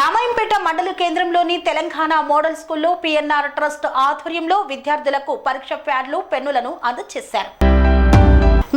రామాయంపేట మండల కేంద్రంలోని తెలంగాణ మోడల్ స్కూల్లో పిఎన్ఆర్ ట్రస్ట్ ఆధ్వర్యంలో విద్యార్థులకు పరీక్ష ప్యాడ్లు పెన్నులను అందజేశారు.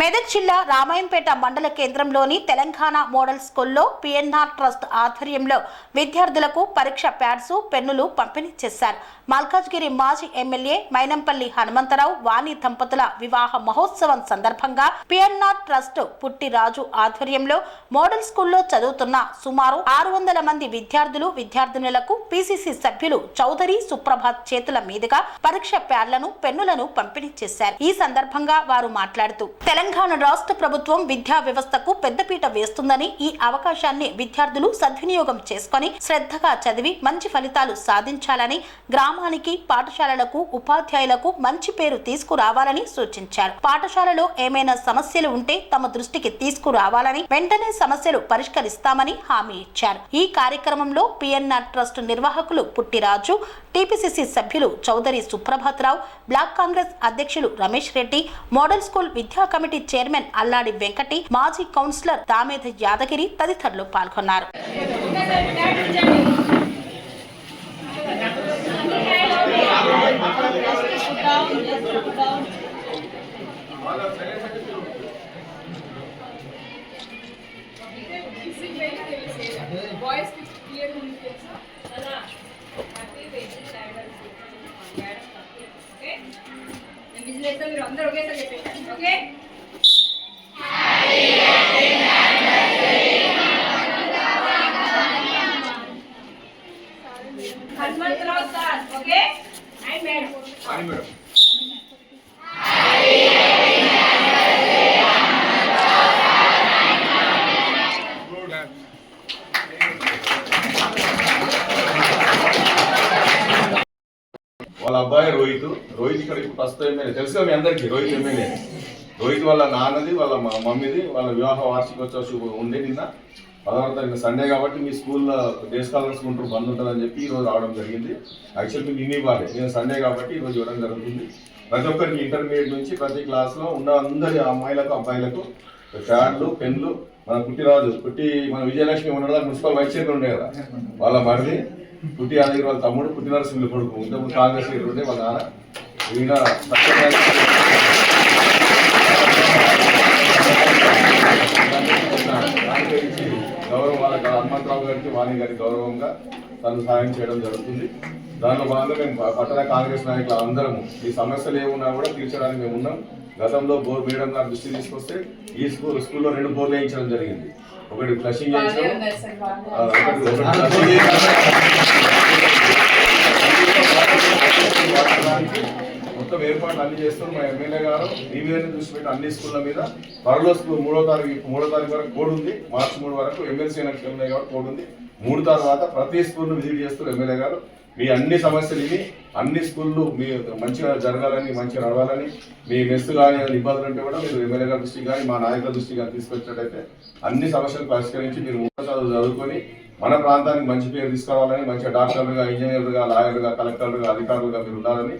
మెదక్ జిల్లా రామాయంపేట మండల కేంద్రంలోని తెలంగాణ మోడల్ స్కూల్లో పిఎన్ఆర్ ట్రస్ట్ ఆధ్వర్యంలో విద్యార్థులకు పరీక్ష ప్యాడ్స్ పెన్నులు పంపిణీ చేశారు. మల్కాజ్గిరి మాజీ ఎమ్మెల్యే మైనంపల్లి హనుమంతరావు వాణి దంపతుల వివాహ మహోత్సవం సందర్భంగా పిఎన్ఆర్ ట్రస్ట్ పుట్టిరాజు ఆధ్వర్యంలో మోడల్ స్కూల్లో చదువుతున్న సుమారు 600 మంది విద్యార్థులు విద్యార్థినులకు పిసిసి సభ్యులు చౌదరి సుప్రభాత్ చేతుల మీదుగా పరీక్ష ప్యాడ్లను పెన్నులను పంపిణీ చేశారు. ఈ సందర్భంగా వారు మాట్లాడుతూ తెలంగాణ రాష్ట్ర ప్రభుత్వం విద్యా వ్యవస్థకు పెద్దపీట వేస్తుందని, ఈ అవకాశాన్ని విద్యార్థులు సద్వినియోగం చేసుకుని శ్రద్ధగా చదివి మంచి ఫలితాలు సాధించాలని, గ్రామానికి పాఠశాలలకు ఉపాధ్యాయులకు మంచి పేరు తీసుకురావాలని సూచించారు. పాఠశాలలో ఏమైనా సమస్యలు ఉంటే తమ దృష్టికి తీసుకురావాలని, వెంటనే సమస్యలు పరిష్కరిస్తామని హామీ ఇచ్చారు. ఈ కార్యక్రమంలో పిఎన్ఆర్ ట్రస్ట్ నిర్వాహకులు పుట్టిరాజు, టిపిసిసి సభ్యులు చౌదరి సుప్రభాతరావు, బ్లాక్ కాంగ్రెస్ అధ్యక్షులు రమేష్ రెడ్డి, మోడల్ స్కూల్ విద్యా కమిటీ చైర్మన్ అల్లాడి వెంకటి, మాజీ కౌన్సిలర్ దామేధ యాదగిరి తదితరులు పాల్గొన్నారు. వాళ్ళ అబ్బాయి రోహిత్ ఇక్కడ ప్రస్తుతం ఎమ్మెల్యే తెలుసుగా మీ అందరికీ. రోహిత్ ఎమ్మెల్యే. రోహిత్ వాళ్ళ నాన్నది, వాళ్ళ మమ్మీది, వాళ్ళ వివాహ వార్షికోత్సవ ఉండే నిన్న 16వ తారీఖు సండే కాబట్టి మీ స్కూల్లో డే స్కాలర్స్ గుంటూరు బంద్ ఉంటుందని చెప్పి ఈరోజు రావడం జరిగింది. యాక్చువల్ మీకు ఇన్ని ఇవ్వాలి, నేను సండే కాబట్టి ఈరోజు ఇవ్వడం జరుగుతుంది. ప్రతి ఒక్కరికి ఇంటర్మీడియట్ నుంచి ప్రతి క్లాస్లో ఉన్న అందరి అమ్మాయిలకు అబ్బాయిలకు ప్యాడ్లు పెన్లు మన మన విజయలక్ష్మి ఉండడం మున్సిపల్ వైస్ చైర్మన్ ఉండే కదా, వాళ్ళ మరిది పుట్టి యాదగిరి వాళ్ళ తమ్ముడు పుట్టి నరసింహులు కొడుకు, ఇంతకుముందు కాంగ్రెస్ లీడర్ ఉండే వాళ్ళ నాన్న. ఈయన గౌరవం వాళ్ళ హనుమంతరావు గారికి వాణి గారికి గౌరవంగా తను సహాయం చేయడం జరుగుతుంది. దానిలో భాగంగా మేము పట్టణ కాంగ్రెస్ నాయకులు అందరము ఈ సమస్యలు ఏమున్నా కూడా తీర్చడానికి మేము ఉన్నాం. గతంలో బోర్ మేడం గారు దృష్టి తీసుకొస్తే ఈ స్కూల్లో 2 బోర్లు వేయించడం జరిగింది. ఒకటి ఫ్లషింగ్ చేయించడం, మొత్తం ఏర్పాట్లు అన్ని చేస్తాం. మా ఎమ్మెల్యే గారు ఈ మీద దృష్టి పెట్టి అన్ని స్కూళ్ళ మీద త్వరలో స్కూల్ 3వ తారీఖు వరకు కోడ్ ఉంది. మార్చి 3 వరకు ఎమ్మెల్సీ ఎమ్మెల్యే గారు కోడ్ ఉంది. 3 తర్వాత ప్రతి స్కూల్ను విజిట్ చేస్తారు ఎమ్మెల్యే గారు. మీ అన్ని సమస్యలు ఇవి అన్ని స్కూళ్ళు మీ మంచిగా జరగాలని, మంచిగా నడవాలని, మీ మెస్ కానీ ఇబ్బందులు ఉంటే కూడా మీరు ఎమ్మెల్యే గారి దృష్టికి కానీ మా నాయకుల దృష్టికి కానీ తీసుకొచ్చినట్టయితే అన్ని సమస్యలు పరిష్కరించి మీరు చదువుకొని మన ప్రాంతానికి మంచి పేరు తీసుకురావాలని, మంచిగా డాక్టర్లుగా, ఇంజనీర్లుగా, లాయర్లుగా, కలెక్టర్లుగా, అధికారులుగా మీరు ఉండాలని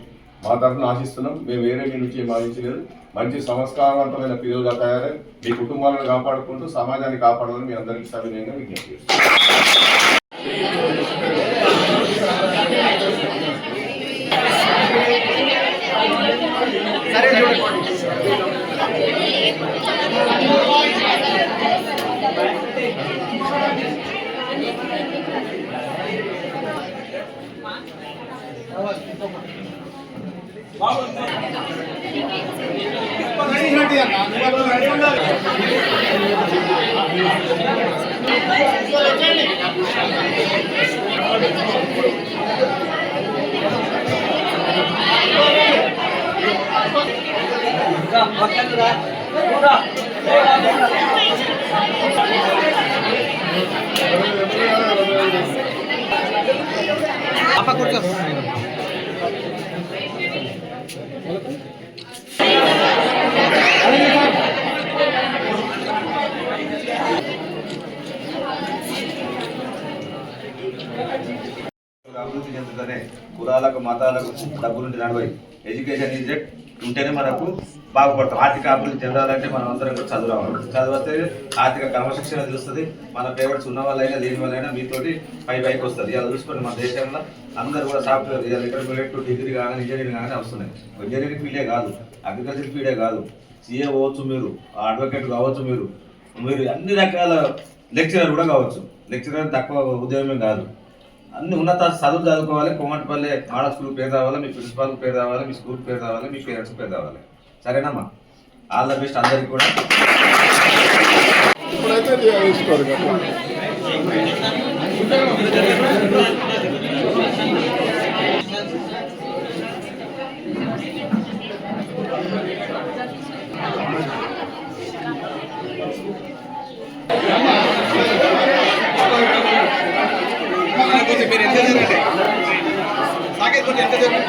మా తరఫున ఆశిస్తున్నాం. మేము వేరే మీ నుంచి ఏం ఆశించలేదు. మంచి సంస్కారవంతమైన పిల్లలుగా తయారై మీ కుటుంబాలను కాపాడుకుంటూ సమాజాన్ని కాపాడాలని మీ అందరికీ సవినయంగా విజ్ఞప్తి చేస్తున్నాం. apa kursus అభివృద్ధి చెందుతూనే కులాలకు మతాలకు డబ్బులుండి నడవై ఎడ్యుకేషన్ ఈజ్ ఎట్ ఉంటేనే మనకు బాగుపడతాం. ఆర్థిక అభివృద్ధి చెందాలంటే మనం అందరం కూడా చదివితే ఆర్థిక క్రమశిక్షణ తెలుస్తుంది. మన పేరెంట్స్ ఉన్న వాళ్ళైనా లేని వాళ్ళైనా మీతోటి పైకి వస్తుంది. ఇలా చూసుకొని మన దేశంలో అందరూ కూడా సాఫ్ట్వేర్ ఇంటర్మీడియట్ డిగ్రీ కానీ ఇంజనీరింగ్ కానీ వస్తున్నాయి. ఇంజనీరింగ్ ఫీల్డే కాదు, అగ్రికల్చర్ ఫీల్డే కాదు, సీఏ అవ్వచ్చు, మీరు అడ్వకేట్ కావచ్చు, మీరు అన్ని రకాల లెక్చరర్ కూడా కావచ్చు. లెక్చరర్ తక్కువ ఉద్యోగమే కాదు, అన్ని ఉన్నత చదువు చదువుకోవాలి. కోమటిపల్లి మోడల్ స్కూల్ పేరు రావాలి, మీ ప్రిన్సిపాల్ పేరు రావాలి, మీ స్కూల్ పేరు రావాలి, మీ పేరెంట్స్ పేరు రావాలి. సరేనమ్మా, ఆల్ ద బెస్ట్ అందరికి కూడా. మీరు ఎంత జరగండి సాకేత్ కొంచెం ఎంత జరగండి.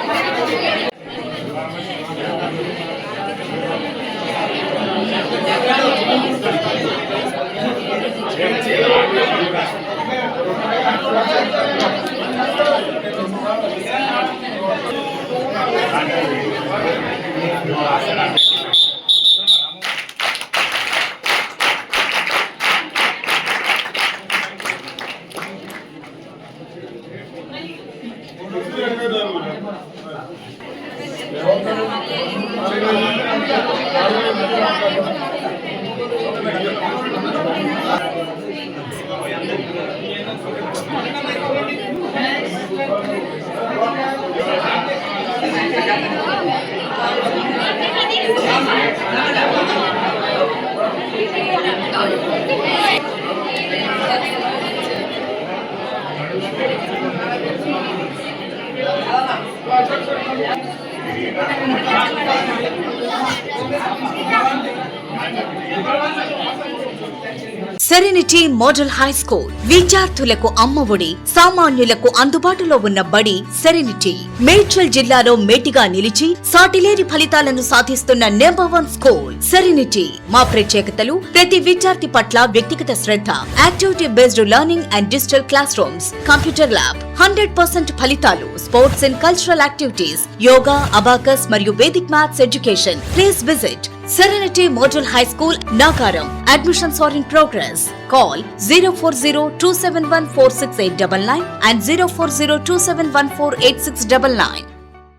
సెరెనిటీ మోడల్ హై స్కూల్ విద్యార్థులకు అమ్మఒడి, సామాన్యులకు అందుబాటులో ఉన్న బడి సెరెనిటీ. మేడ్చల్ జిల్లాలో మేటిగా నిలిచి సాటిలేని ఫలితాలను సాధిస్తున్న నంబర్ 1 స్కూల్ సెరెనిటీ. మా ప్రత్యేకతలు ప్రతి విద్యార్థి పట్ల వ్యక్తిగత శ్రద్ధ, activity based learning and digital classrooms, computer lab, 100% ఫలితాలు, sports and cultural activities, yoga, abacus మరియు Vedic maths education. Please visit Serenity Model High School, Nagaram. Admissions are in progress. Call 040-271-46899 and 040-271-48699.